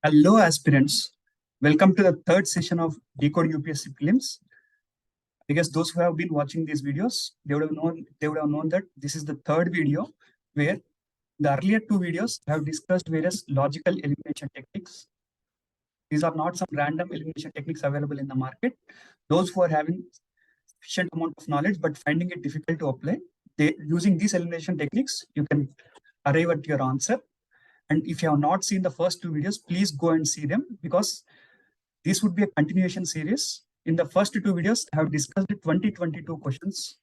Hello, aspirants. Welcome to the third session of Decode UPSC Prelims. I guess those who have been watching these videos, they would have known that this is the third video where the earlier two videos have discussed various logical elimination techniques. These are not some random elimination techniques available in the market. Those who are having sufficient amount of knowledge but finding it difficult to apply, using these elimination techniques, you can arrive at your answer. And if you have not seen the first two videos, please go and see them because this would be a continuation series. In the first two videos, I have discussed 2022 questions,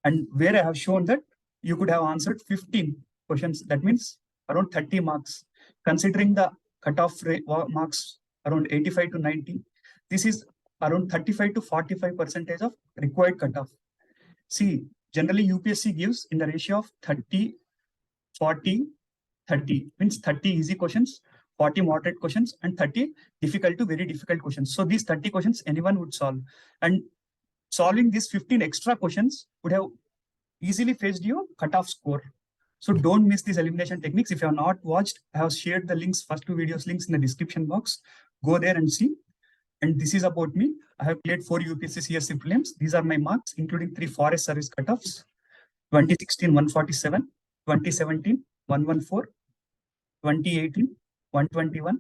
and where I have shown that you could have answered 15 questions. That means around 30 marks. Considering the cutoff marks around 85 to 90, this is around 35 to 45% of required cutoff. See, generally UPSC gives in the ratio of 30, 40, 30, means 30 easy questions, 40 moderate questions, and 30 difficult to very difficult questions. So these 30 questions anyone would solve. And solving these 15 extra questions would have easily fetched your cutoff score. So don't miss these elimination techniques. If you have not watched, I have shared the links, first two videos links in the description box. Go there and see. And this is about me. I have cleared 4 UPSC CSC prelims. These are my marks, including 3 forest service cutoffs: 2016 147, 2017 114, 2018 121,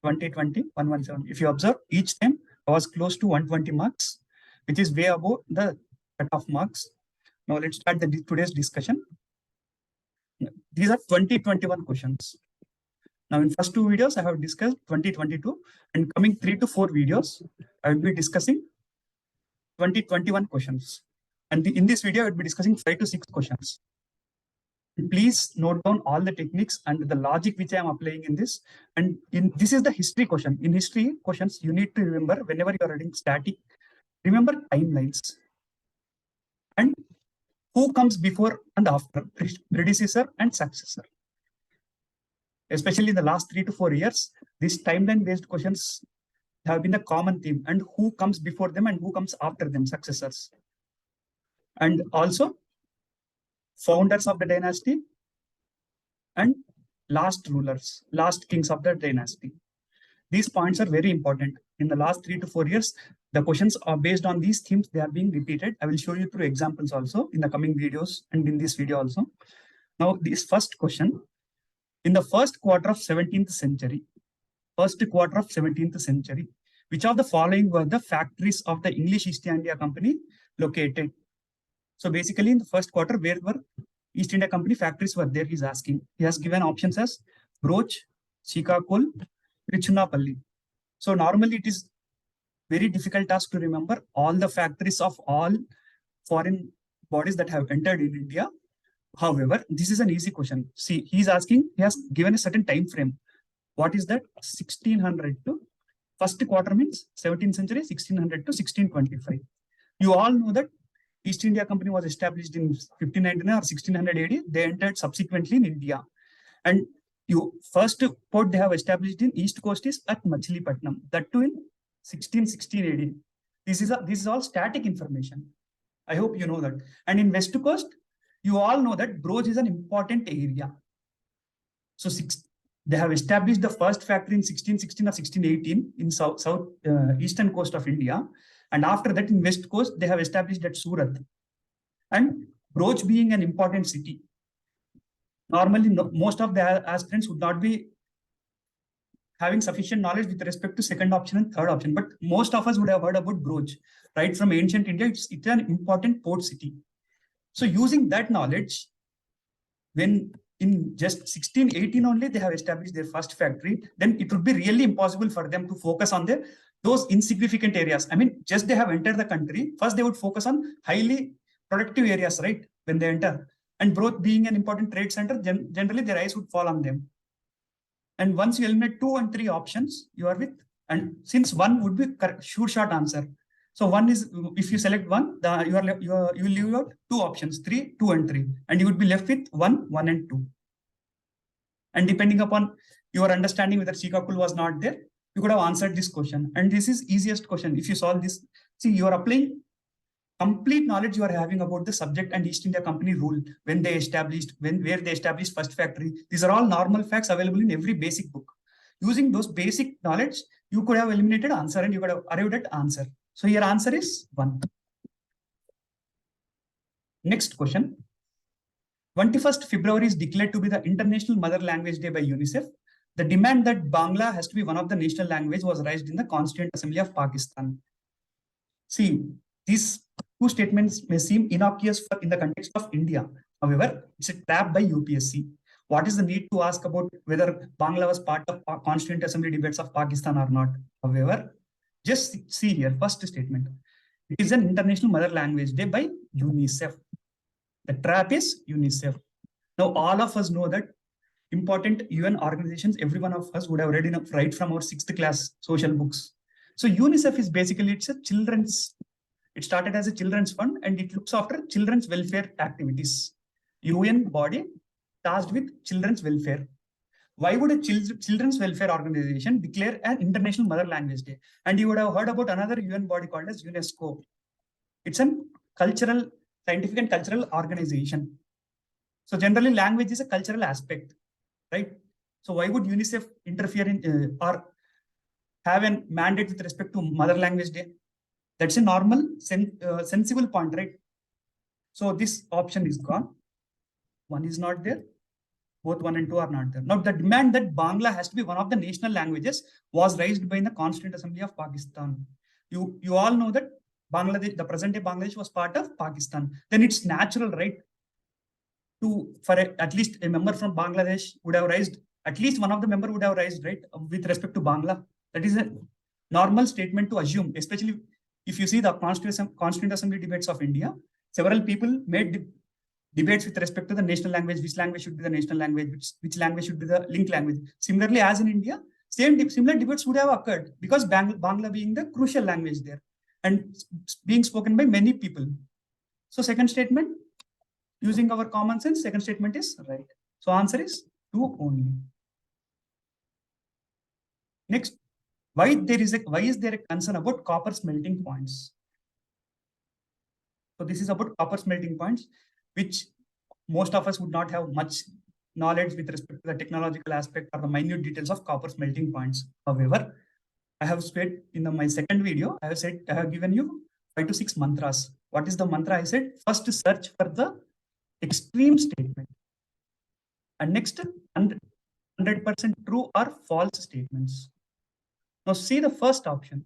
2020 117. If you observe, each time I was close to 120 marks, which is way above the cutoff marks. Now let's start today's discussion. These are 2021 questions. Now in first two videos, I have discussed 2022, and coming 3 to 4 videos, I will be discussing 2021 questions. And in this video, I will be discussing 5 to 6 questions. Please note down all the techniques and the logic which I am applying in this. And this is the history question. In history questions, you need to remember whenever you are writing static, remember timelines. And who comes before and after, predecessor and successor. Especially in the last 3 to 4 years, these timeline-based questions have been a common theme. And who comes before them and who comes after them, successors. And also, founders of the dynasty and last rulers, last kings of the dynasty. These points are very important. In the last 3 to 4 years, the questions are based on these themes. They are being repeated. I will show you through examples also in the coming videos and in this video also. Now, this first question, in the first quarter of 17th century, which of the following were the factories of the English East India Company located? So basically in the first quarter, where were East India Company factories were there, he's asking. He has given options as Broch, Srikakulam, Trichunapalli. So normally it is very difficult task to remember all the factories of all foreign bodies that have entered in India. However, this is an easy question. See, he's asking, he has given a certain time frame. What is that? 1600 to first quarter means 17th century, 1600 to 1625. You all know that East India Company was established in 1599 or 1600 AD. They entered subsequently in India. And first port they have established in East Coast is at Machilipatnam. That too in 1616 AD. This is all static information. I hope you know that. And in West Coast, you all know that Broch is an important area. So they have established the first factory in 1616 or 1618 in south eastern coast of India. And after that, in West Coast, they have established at Surat. And Broch being an important city, normally most of the aspirants would not be having sufficient knowledge with respect to second option and third option. But most of us would have heard about Broch. Right from ancient India, it's an important port city. So using that knowledge, when in just 1618 only they have established their first factory, then it would be really impossible for them to focus on those insignificant areas. I mean, just they have entered the country, first they would focus on highly productive areas, right, when they enter. And Broch being an important trade center, generally their eyes would fall on them. And once you eliminate 2 and 3 options, you are with, and since 1 would be sure shot answer. So 1 is, if you select 1, you will leave out 2 options, 3, 2 and 3. And you would be left with 1, 1 and 2. And depending upon your understanding whether Srikakulam was not there, you could have answered this question. And this is easiest question. If you solve this, see, you are applying complete knowledge you are having about the subject and East India Company rule, when they established, where they established first factory. These are all normal facts available in every basic book. Using those basic knowledge, you could have eliminated answer and you could have arrived at answer. So your answer is 1. Next question. 21st February is declared to be the International Mother Language Day by UNICEF. The demand that Bangla has to be one of the national language was raised in the Constituent Assembly of Pakistan. See, these two statements may seem innocuous in the context of India. However, it's a trap by UPSC. What is the need to ask about whether Bangla was part of Constituent Assembly debates of Pakistan or not? However, just see here, first statement. It is an International Mother Language Day by UNICEF. The trap is UNICEF. Now, all of us know that important UN organizations, every one of us would have read enough right from our 6th class social books. So UNICEF is basically, it's a children's, it started as a children's fund and it looks after children's welfare activities. UN body tasked with children's welfare. Why would a children's welfare organization declare an International Mother Language Day? And you would have heard about another UN body called as UNESCO. It's a cultural, scientific and cultural organization. So generally language is a cultural aspect, right? So why would UNICEF interfere in or have a mandate with respect to Mother Language Day? That's a normal, sensible point, right? So this option is gone. 1 is not there. Both 1 and 2 are not there. Now the demand that Bangla has to be one of the national languages was raised by the Constituent Assembly of Pakistan. You all know that Bangladesh, the present day Bangladesh was part of Pakistan. Then it's natural, right? At least a member from Bangladesh would have raised, at least one of the member would have raised, right, with respect to Bangla. That is a normal statement to assume, especially if you see the Constituent Assembly debates of India, several people made debates with respect to the national language, which language should be the national language, which language should be the linked language. Similarly, as in India, similar debates would have occurred because Bangla being the crucial language there and being spoken by many people. So second statement, using our common sense, second statement is right. So answer is 2 only. Next, why is there a concern about copper smelting points? So this is about copper smelting points, which most of us would not have much knowledge with respect to the technological aspect or the minute details of copper smelting points. However, I have said in my second video, I have given you 5 to 6 mantras. What is the mantra? I said first search for the extreme statement, and next 100% true or false statements. Now see the first option.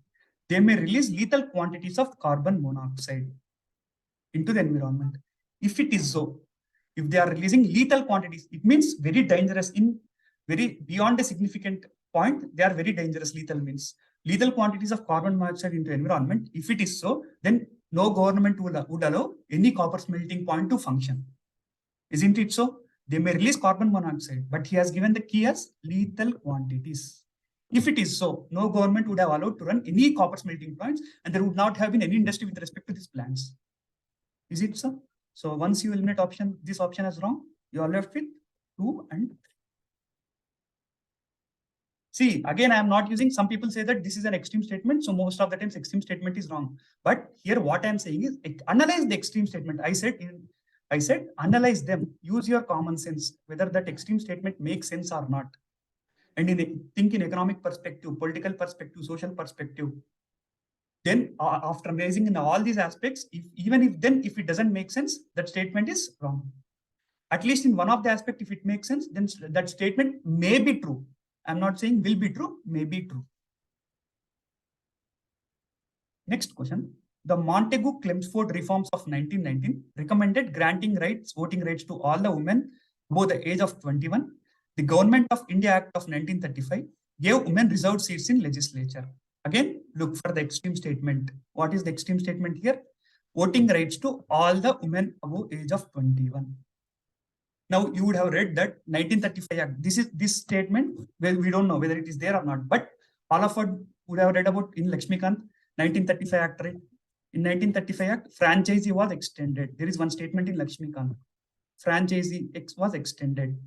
They may release lethal quantities of carbon monoxide into the environment. If it is so, if they are releasing lethal quantities, it means very dangerous, in very beyond a significant point, they are very dangerous. Lethal means lethal quantities of carbon monoxide into environment. If it is so, then no government would allow any copper smelting point to function. Isn't it so? They may release carbon monoxide, but he has given the key as lethal quantities. If it is so, no government would have allowed to run any copper smelting plants, and there would not have been any industry with respect to these plants. Is it so? So once you eliminate this option as wrong, you are left with 2 and 3. See, again, I am not using, some people say that this is an extreme statement. So most of the times extreme statement is wrong. But here what I am saying is analyze the extreme statement. I said analyze them, use your common sense, whether that extreme statement makes sense or not. And think in economic perspective, political perspective, social perspective. Then after raising in all these aspects, if it doesn't make sense, that statement is wrong. At least in one of the aspects, if it makes sense, then that statement may be true. I'm not saying will be true, may be true. Next question. The Montagu-Chelmsford reforms of 1919 recommended granting voting rights to all the women above the age of 21. The Government of India Act of 1935 gave women reserved seats in legislature. Again, look for the extreme statement. What is the extreme statement here? Voting rights to all the women above age of 21. Now, you would have read that 1935 Act. This statement, well, we don't know whether it is there or not, but all of us would have read about in Lakshmikant, 1935 Act, right? In 1935 Act, franchisee was extended. There is one statement in Lakshmikant. Franchisee was extended.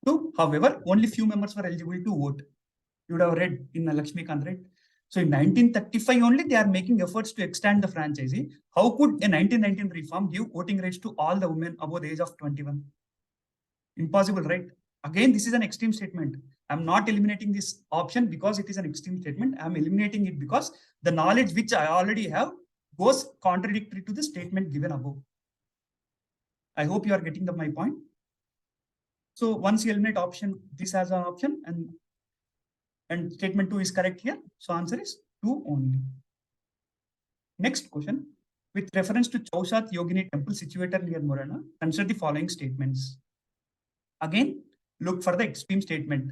So, however, only few members were eligible to vote. You would have read in Lakshmikant, right? So in 1935 only, they are making efforts to extend the franchisee. How could a 1919 reform give voting rights to all the women above the age of 21? Impossible, right? Again, this is an extreme statement. I'm not eliminating this option because it is an extreme statement. I'm eliminating it because the knowledge which I already have goes contradictory to the statement given above. I hope you are getting my point. So once you eliminate option, this has an option, and statement 2 is correct here. So answer is 2 only. Next question. With reference to Chaushat Yogini temple situated near Morena, consider the following statements. Again, look for the extreme statement.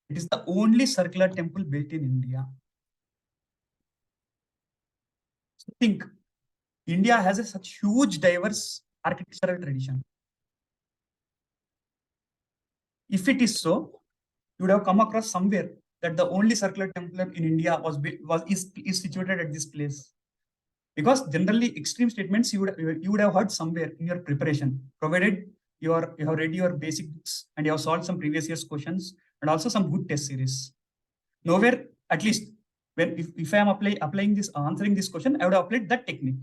It is the only circular temple built in India. So think, India has such huge diverse architectural tradition. If it is so, you would have come across somewhere that the only circular temple in India is situated at this place. Because generally extreme statements you would have heard somewhere in your preparation, provided you have read your basic books and you have solved some previous year's questions and also some good test series. Nowhere, at least if I am applying this, answering this question, I would have applied that technique.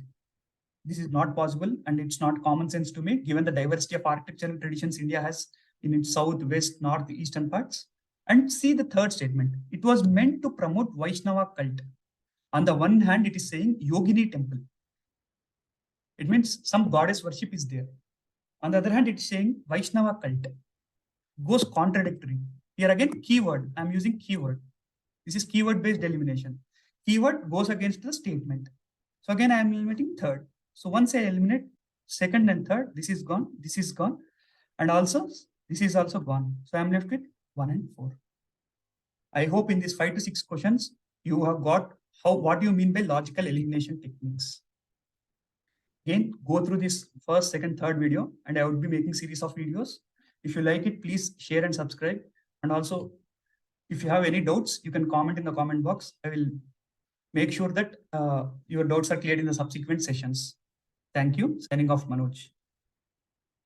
This is not possible and it's not common sense to me, given the diversity of architectural traditions India has in its south, west, north, eastern parts. And see the third statement. It was meant to promote Vaishnava cult. On the one hand, it is saying Yogini temple. It means some goddess worship is there. On the other hand, it's saying Vaishnava cult. Goes contradictory. Here again, keyword. I'm using keyword. This is keyword-based elimination. Keyword goes against the statement. So again, I am eliminating third. So once I eliminate second and third, this is gone, and also this is also gone. So I'm left with 1 and 4. I hope in these 5 to 6 questions, you have got what do you mean by logical elimination techniques. Again, go through this first, second, third video, and I would be making series of videos. If you like it, please share and subscribe. And also, if you have any doubts, you can comment in the comment box. I will make sure that your doubts are cleared in the subsequent sessions. Thank you. Signing off, Manoj.